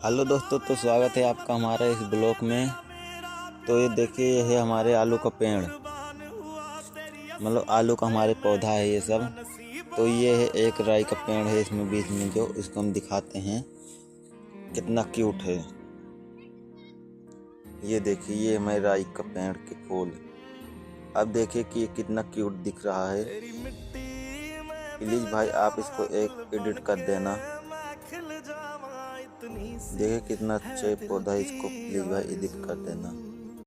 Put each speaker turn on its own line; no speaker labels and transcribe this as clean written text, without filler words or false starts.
Hello दोस्तों, तो स्वागत है आपका हमारे इस ब्लॉग में। तो ये देखिए, ये है हमारे आलू का पेड़, मतलब आलू का हमारे पौधा है ये सब। तो ये है एक राई का पेड़ है, इसमें बीच में जो इसको हम दिखाते हैं कितना क्यूट है। ये देखिए, ये हमारे राई का पेड़ के फूल। अब देखिए कि ये कितना क्यूट दिख रहा है। प्लीज भाई आप इसको एक एडिट कर देना। देखिए कितना अच्छा पौधा है, इसको प्लीज भाई एडिट कर देना।